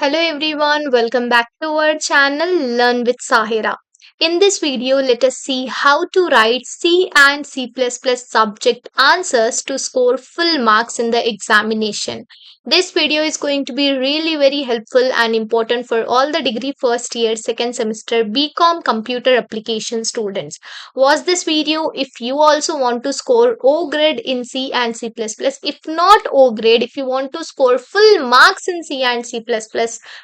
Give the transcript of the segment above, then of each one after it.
Hello everyone, welcome back to our channel Learn with Sahira. In this video, let us see how to write C and C++ subject answers to score full marks in the examination. This video is going to be really very helpful and important for all the degree first year, second semester BCom computer application students. Watch this video if you also want to score O grade in C and C++. If not O grade, if you want to score full marks in C and C++,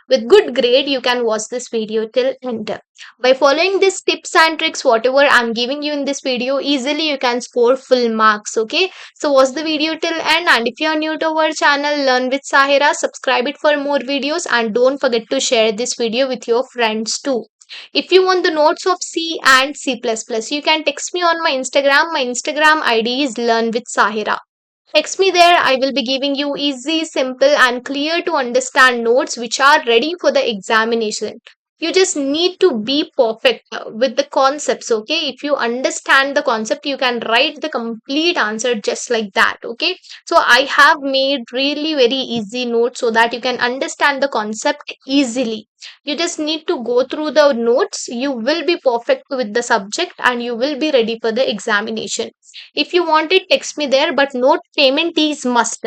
with good grade, you can watch this video till end. By following these tips and tricks, whatever I'm giving you in this video, easily you can score full marks. Okay, so watch the video till end. And if you are new to our channel Learn with Sahira, subscribe it for more videos and don't forget to share this video with your friends too. If you want the notes of C and C++, you can text me on my Instagram. My Instagram ID is Learn with Sahira. Text me there. I will be giving you easy, simple, and clear to understand notes which are ready for the examination. You just need to be perfect with the concepts, okay? If you understand the concept, you can write the complete answer just like that, okay? So, I have made really very easy notes so that you can understand the concept easily. You just need to go through the notes. You will be perfect with the subject and you will be ready for the examination. If you want it, text me there, but note payment is must.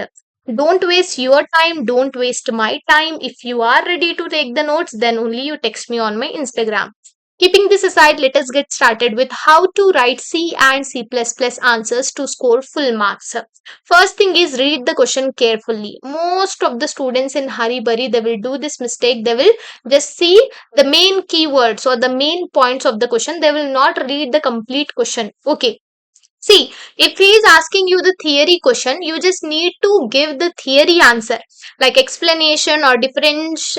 Don't waste your time, don't waste my time. If you are ready to take the notes, then only you text me on my Instagram. Keeping this aside, let us get started with how to write C and C++ answers to score full marks. First thing is read the question carefully. Most of the students in hurry burry, they will do this mistake. They will just see the main keywords or the main points of the question. They will not read the complete question. Okay, see, if he is asking you the theory question, you just need to give the theory answer like explanation or difference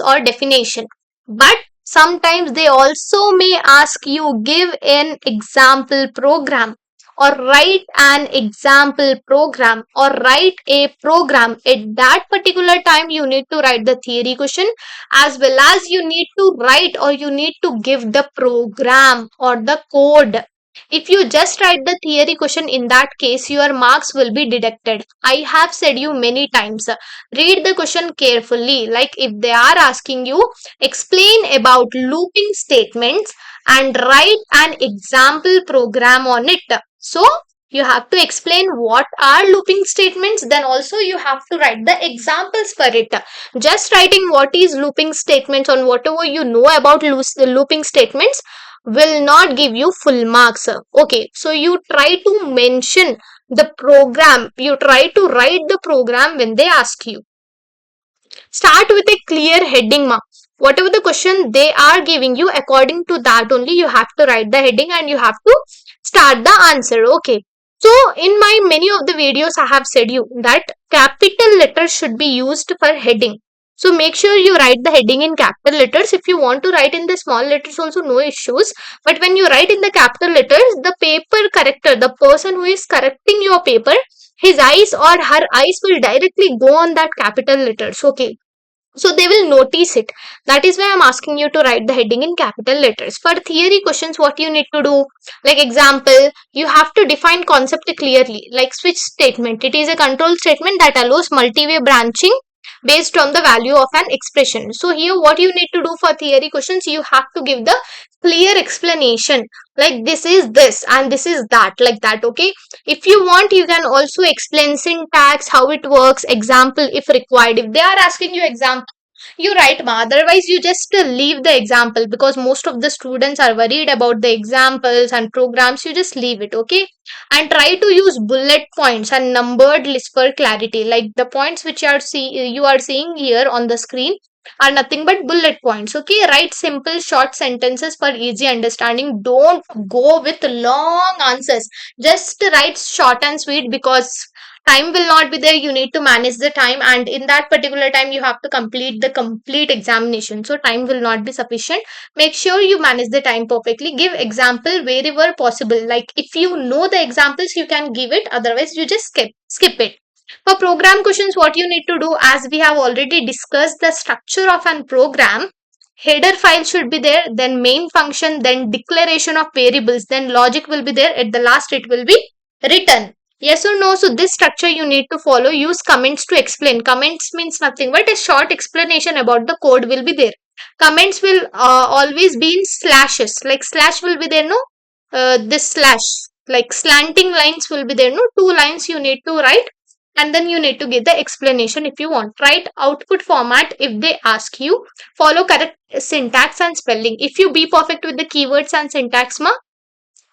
or definition. But sometimes they also may ask you give an example program or write an example program or write a program. At that particular time, you need to write the theory question as well as you need to write or you need to give the program or the code. If you just write the theory question, in that case your marks will be deducted. I have said you many times, read the question carefully. Like if they are asking you explain about looping statements and write an example program on it, so you have to explain what are looping statements, then also you have to write the examples for it. Just writing what is looping statements on whatever you know about looping statements will not give you full marks. Okay, so you try to mention the program, you try to write the program when they ask you. Start with a clear heading mark. Whatever the question they are giving you, according to that only you have to write the heading and you have to start the answer. Okay, so in my many of the videos I have said you that capital letters should be used for heading. So make sure you write the heading in capital letters. If you want to write in the small letters also, no issues. But when you write in the capital letters, the paper corrector, the person who is correcting your paper, his eyes or her eyes will directly go on that capital letters. Okay, so they will notice it. That is why I'm asking you to write the heading in capital letters. For theory questions, what you need to do, like example, you have to define concept clearly. Like switch statement, it is a control statement that allows multi-way branching based on the value of an expression. So here what you need to do for theory questions, you have to give the clear explanation, like this is this and this is that, like that. Okay, if you want, you can also explain syntax, how it works, example if required. If they are asking you example, you write ma, otherwise you just leave the example, because most of the students are worried about the examples and programs. You just leave it. Okay, and try to use bullet points and numbered list for clarity. Like the points which you are seeing here on the screen are nothing but bullet points. Okay, write simple short sentences for easy understanding. Don't go with long answers, just write short and sweet, because time will not be there. You need to manage the time, and in that particular time you have to complete the complete examination, so time will not be sufficient. Make sure you manage the time perfectly. Give example wherever possible. Like if you know the examples, you can give it, otherwise you just skip it. For program questions, what you need to do, as we have already discussed the structure of an program, header file should be there, then main function, then declaration of variables, then logic will be there, at the last it will be written. Yes or no? So this structure you need to follow. Use comments to explain. Comments means nothing but a short explanation about the code will be there. Comments will always be in slashes. Like slash will be there, no? This slash. Like slanting lines will be there, no? Two lines you need to write, and then you need to give the explanation if you want. Write output format if they ask you. Follow correct syntax and spelling. If you be perfect with the keywords and syntax, ma,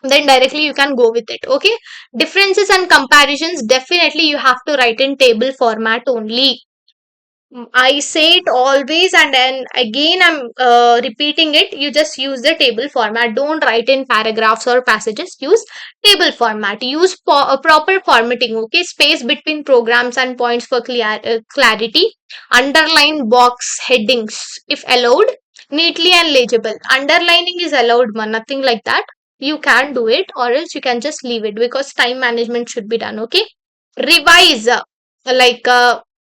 then directly you can go with it. Okay, differences and comparisons, definitely you have to write in table format only. I say it always, and then again I'm repeating it. You just use the table format. Don't write in paragraphs or passages. Use table format. Use proper formatting. Okay, space between programs and points for clarity. Underline box headings if allowed. Neatly and legible. Underlining is allowed, man. Nothing like that. You can do it, or else you can just leave it because time management should be done. Okay, revise. Like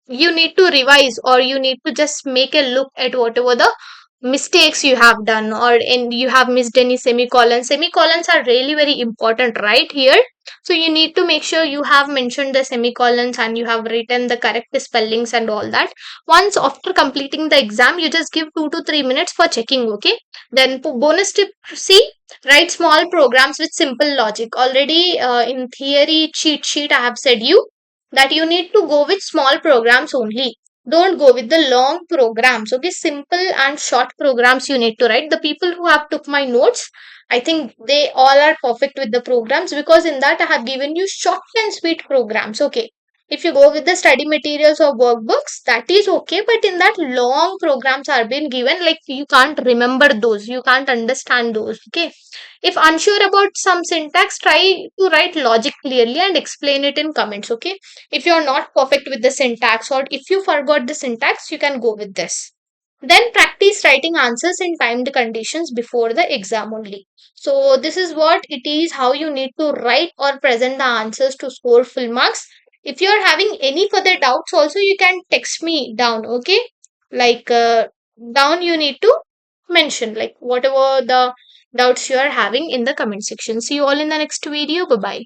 you need to revise, or you need to just make a look at whatever the mistakes you have done, or in you have missed any semicolons. Semicolons are really very important right here. So you need to make sure you have mentioned the semicolons and you have written the correct spellings and all that. Once after completing the exam, you just give 2 to 3 minutes for checking. Okay, then bonus tip C, write small programs with simple logic. Already in theory cheat sheet I have said you that you need to go with small programs only. Don't go with the long programs. Okay, simple and short programs you need to write. The people who have took my notes, I think they all are perfect with the programs, because in that I have given you short and sweet programs. Okay, if you go with the study materials or workbooks, that is okay, but in that long programs are being given, like you can't remember those, you can't understand those. Okay, if unsure about some syntax, try to write logic clearly and explain it in comments. Okay, if you're not perfect with the syntax, or if you forgot the syntax, you can go with this. Then practice writing answers in timed conditions before the exam only. So this is what it is, how you need to write or present the answers to score full marks. If you're having any further doubts also, you can text me down. Okay, like down you need to mention like whatever the doubts you are having in the comment section. See you all in the next video. Bye bye.